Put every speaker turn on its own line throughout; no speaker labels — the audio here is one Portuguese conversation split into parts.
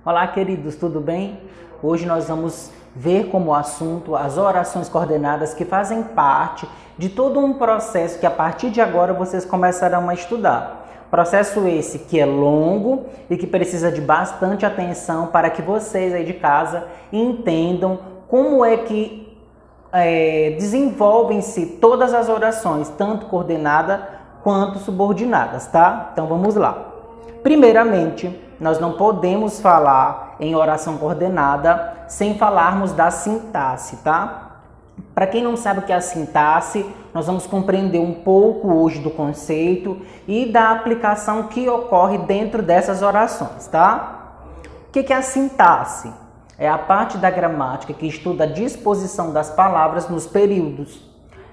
Olá, queridos, tudo bem? Hoje nós vamos ver como assunto as orações coordenadas que fazem parte de todo um processo que a partir de agora vocês começarão a estudar. Processo esse que é longo e que precisa de bastante atenção para que vocês aí de casa entendam como é que desenvolvem-se todas as orações, tanto coordenadas quanto subordinadas, tá? Então vamos lá. Primeiramente, nós não podemos falar em oração coordenada sem falarmos da sintaxe, tá? Para quem não sabe o que é a sintaxe, nós vamos compreender um pouco hoje do conceito e da aplicação que ocorre dentro dessas orações, tá? O que é a sintaxe? É a parte da gramática que estuda a disposição das palavras nos períodos,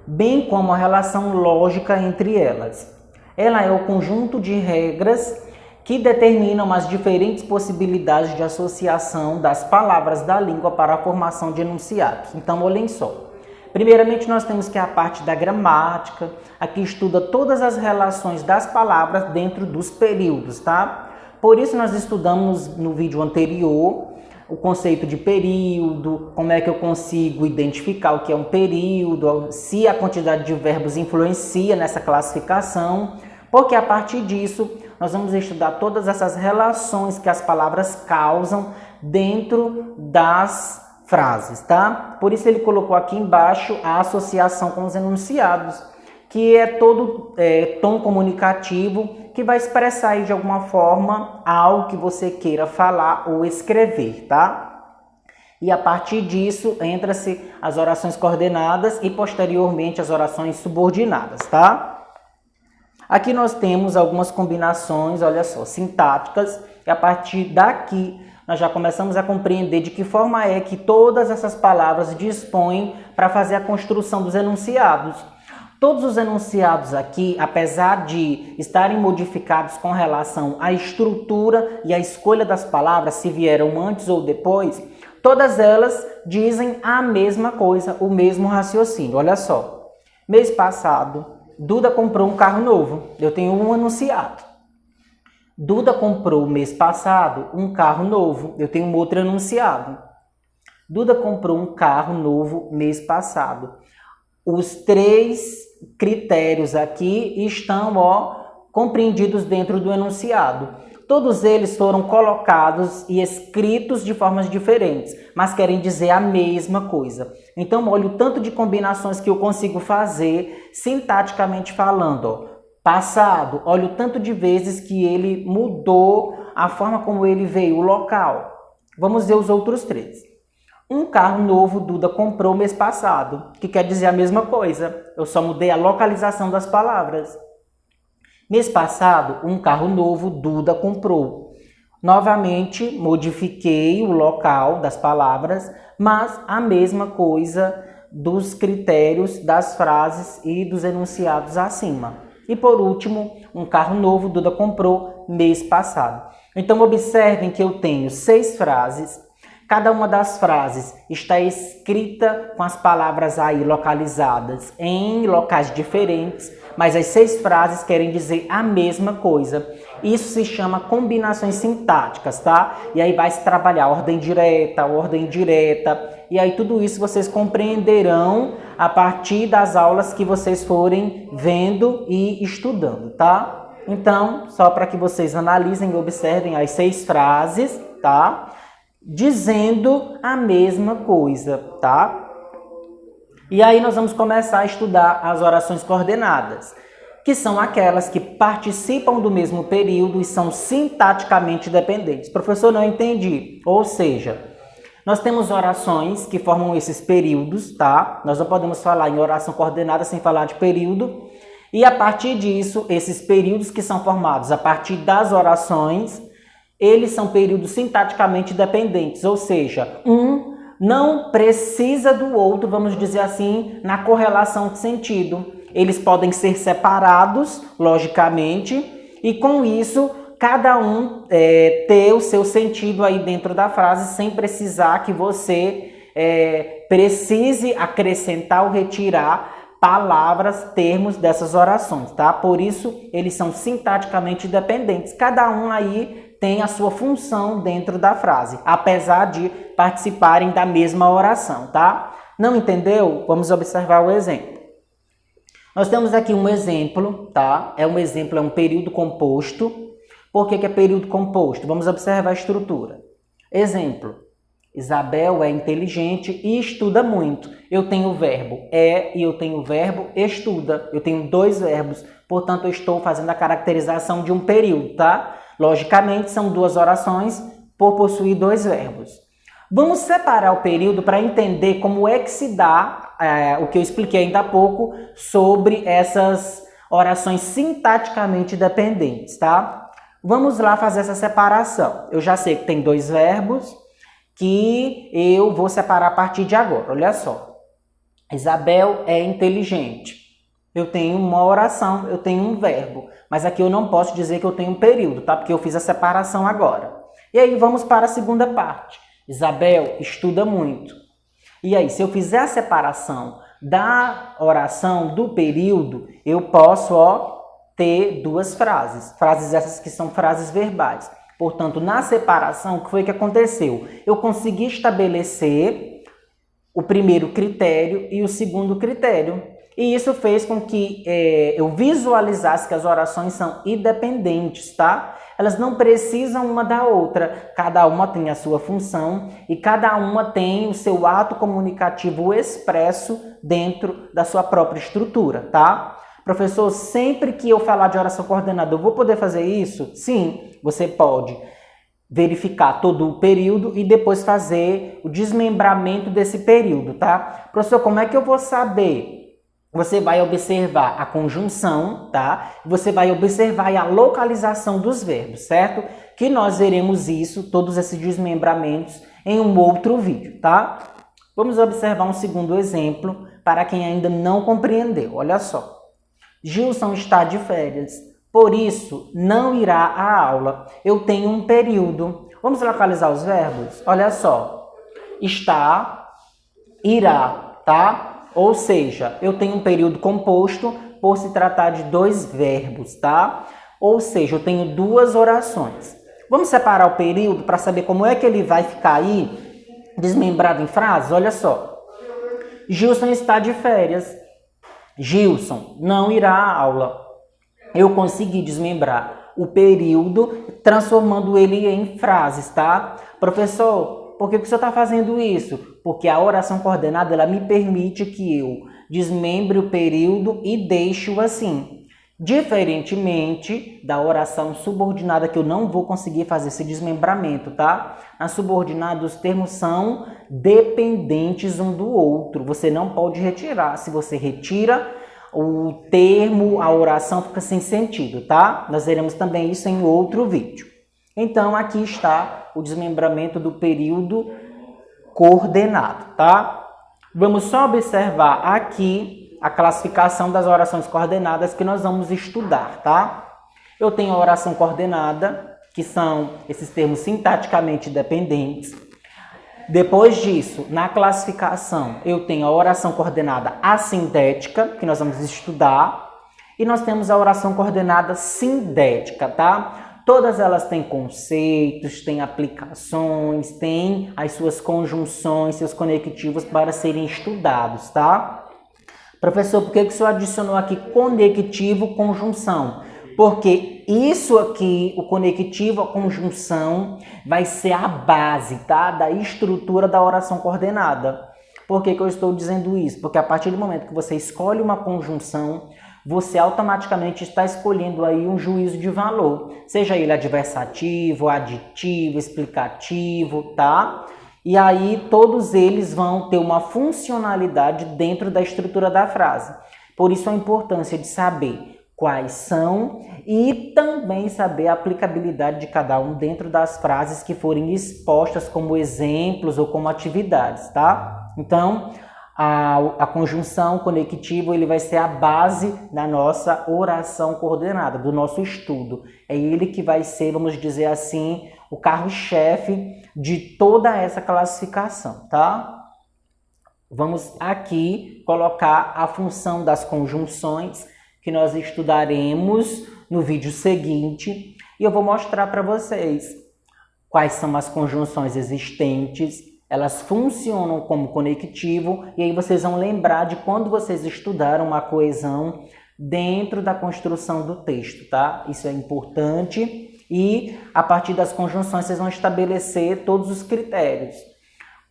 bem como a relação lógica entre elas. Ela é o conjunto de regras que determinam as diferentes possibilidades de associação das palavras da língua para a formação de enunciados. Então, olhem só. Primeiramente, nós temos que a parte da gramática, aqui estuda todas as relações das palavras dentro dos períodos, tá? Por isso, nós estudamos no vídeo anterior o conceito de período, como é que eu consigo identificar o que é um período, se a quantidade de verbos influencia nessa classificação, porque a partir disso nós vamos estudar todas essas relações que as palavras causam dentro das frases, tá? Por isso ele colocou aqui embaixo a associação com os enunciados, que é todo tom comunicativo que vai expressar aí de alguma forma algo que você queira falar ou escrever, tá? E a partir disso entra-se as orações coordenadas e posteriormente as orações subordinadas, tá? Aqui nós temos algumas combinações, olha só, sintáticas, e a partir daqui nós já começamos a compreender de que forma é que todas essas palavras dispõem para fazer a construção dos enunciados. Todos os enunciados aqui, apesar de estarem modificados com relação à estrutura e à escolha das palavras, se vieram antes ou depois, todas elas dizem a mesma coisa, o mesmo raciocínio. Olha só, mês passado, Duda comprou um carro novo. Eu tenho um enunciado. Duda comprou mês passado um carro novo. Eu tenho um outro enunciado. Duda comprou um carro novo mês passado. Os três critérios aqui estão compreendidos dentro do enunciado. Todos eles foram colocados e escritos de formas diferentes, mas querem dizer a mesma coisa. Então, olha o tanto de combinações que eu consigo fazer sintaticamente falando. Passado, olha o tanto de vezes que ele mudou a forma como ele veio, o local. Vamos ver os outros três. Um carro novo Duda comprou mês passado, que quer dizer a mesma coisa. Eu só mudei a localização das palavras. Mês passado, um carro novo Duda comprou. Novamente, modifiquei o local das palavras, mas a mesma coisa dos critérios das frases e dos enunciados acima. E por último, um carro novo Duda comprou mês passado. Então, observem que eu tenho 6 frases. Cada uma das frases está escrita com as palavras aí localizadas em locais diferentes, mas as 6 frases querem dizer a mesma coisa. Isso se chama combinações sintáticas, tá? E aí vai se trabalhar ordem direta, ordem indireta, e aí tudo isso vocês compreenderão a partir das aulas que vocês forem vendo e estudando, tá? Então, só para que vocês analisem e observem as 6 frases, tá? Dizendo a mesma coisa, tá? E aí nós vamos começar a estudar as orações coordenadas, que são aquelas que participam do mesmo período e são sintaticamente dependentes. Professor, não entendi. Ou seja, nós temos orações que formam esses períodos, tá? Nós não podemos falar em oração coordenada sem falar de período. E a partir disso, esses períodos que são formados a partir das orações, eles são períodos sintaticamente dependentes, ou seja, um não precisa do outro, vamos dizer assim, na correlação de sentido. Eles podem ser separados, logicamente, e com isso, cada um ter o seu sentido aí dentro da frase, sem precisar que você precise acrescentar ou retirar palavras, termos dessas orações, tá? Por isso, eles são sintaticamente dependentes. Cada um aí têm a sua função dentro da frase, apesar de participarem da mesma oração, tá? Não entendeu? Vamos observar o exemplo. Nós temos aqui um exemplo, tá? É um período composto. Por que é período composto? Vamos observar a estrutura. Exemplo. Isabel é inteligente e estuda muito. Eu tenho o verbo é e eu tenho o verbo estuda. Eu tenho dois verbos, portanto eu estou fazendo a caracterização de um período, tá? Logicamente são duas orações por possuir dois verbos. Vamos separar o período para entender como é que se dá o que eu expliquei ainda há pouco sobre essas orações sintaticamente dependentes, tá? Vamos lá fazer essa separação. Eu já sei que tem dois verbos que eu vou separar a partir de agora. Olha só. Isabel é inteligente. Eu tenho uma oração, eu tenho um verbo. Mas aqui eu não posso dizer que eu tenho um período, tá? Porque eu fiz a separação agora. E aí vamos para a segunda parte. Isabel estuda muito. E aí, se eu fizer a separação da oração do período, eu posso, ter duas frases. Frases essas que são frases verbais. Portanto, na separação, o que foi que aconteceu? Eu consegui estabelecer o primeiro critério e o segundo critério. E isso fez com que eu visualizasse que as orações são independentes, tá? Elas não precisam uma da outra. Cada uma tem a sua função e cada uma tem o seu ato comunicativo expresso dentro da sua própria estrutura, tá? Professor, sempre que eu falar de oração coordenada, eu vou poder fazer isso? Sim, você pode verificar todo o período e depois fazer o desmembramento desse período, tá? Professor, como é que eu vou saber? Você vai observar a conjunção, tá? Você vai observar a localização dos verbos, certo? Que nós veremos isso, todos esses desmembramentos, em um outro vídeo, tá? Vamos observar um segundo exemplo para quem ainda não compreendeu. Olha só. Gilson está de férias, por isso não irá à aula. Eu tenho um período. Vamos localizar os verbos? Olha só. Está, irá, tá? Ou seja, eu tenho um período composto por se tratar de dois verbos, tá? Ou seja, eu tenho duas orações. Vamos separar o período para saber como é que ele vai ficar aí, desmembrado em frases? Olha só. Gilson está de férias. Gilson não irá à aula. Eu consegui desmembrar o período, transformando ele em frases, tá? Professor, por que o senhor está fazendo isso? Porque a oração coordenada, ela me permite que eu desmembre o período e deixe-o assim. Diferentemente da oração subordinada, que eu não vou conseguir fazer esse desmembramento, tá? Na subordinada, os termos são dependentes um do outro. Você não pode retirar. Se você retira o termo, a oração fica sem sentido, tá? Nós veremos também isso em outro vídeo. Então, aqui está o desmembramento do período coordenado, tá? Vamos só observar aqui a classificação das orações coordenadas que nós vamos estudar, tá? Eu tenho a oração coordenada, que são esses termos sintaticamente dependentes. Depois disso, na classificação, eu tenho a oração coordenada assindética, que nós vamos estudar. E nós temos a oração coordenada sindética, tá? Todas elas têm conceitos, têm aplicações, têm as suas conjunções, seus conectivos para serem estudados, tá? Professor, por que o senhor adicionou aqui conectivo, conjunção? Porque isso aqui, o conectivo, a conjunção, vai ser a base, tá? Da estrutura da oração coordenada. Por que eu estou dizendo isso? Porque a partir do momento que você escolhe uma conjunção, você automaticamente está escolhendo aí um juízo de valor, seja ele adversativo, aditivo, explicativo, tá? E aí todos eles vão ter uma funcionalidade dentro da estrutura da frase. Por isso a importância de saber quais são e também saber a aplicabilidade de cada um dentro das frases que forem expostas como exemplos ou como atividades, tá? Então, a conjunção, conectivo, ele vai ser a base da nossa oração coordenada, do nosso estudo. É ele que vai ser, vamos dizer assim, o carro-chefe de toda essa classificação, tá? Vamos aqui colocar a função das conjunções que nós estudaremos no vídeo seguinte. e eu vou mostrar para vocês quais são as conjunções existentes, elas funcionam como conectivo, e aí vocês vão lembrar de quando vocês estudaram uma coesão dentro da construção do texto, tá? Isso é importante, e a partir das conjunções vocês vão estabelecer todos os critérios.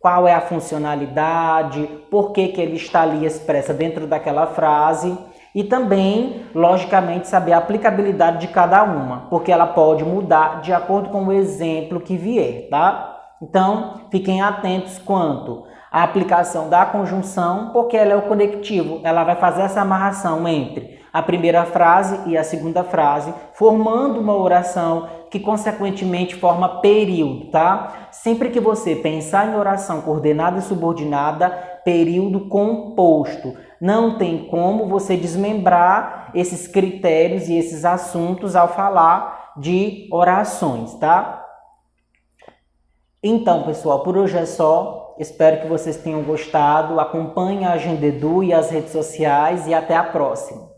Qual é a funcionalidade, por que ele está ali expressa dentro daquela frase, e também, logicamente, saber a aplicabilidade de cada uma, porque ela pode mudar de acordo com o exemplo que vier, tá? Então, fiquem atentos quanto à aplicação da conjunção, porque ela é o conectivo, ela vai fazer essa amarração entre a primeira frase e a segunda frase, formando uma oração que, consequentemente, forma período, tá? Sempre que você pensar em oração coordenada e subordinada, período composto. Não tem como você desmembrar esses critérios e esses assuntos ao falar de orações, tá? Então, pessoal, por hoje é só. Espero que vocês tenham gostado. Acompanhem a Agenda Edu e as redes sociais e até a próxima.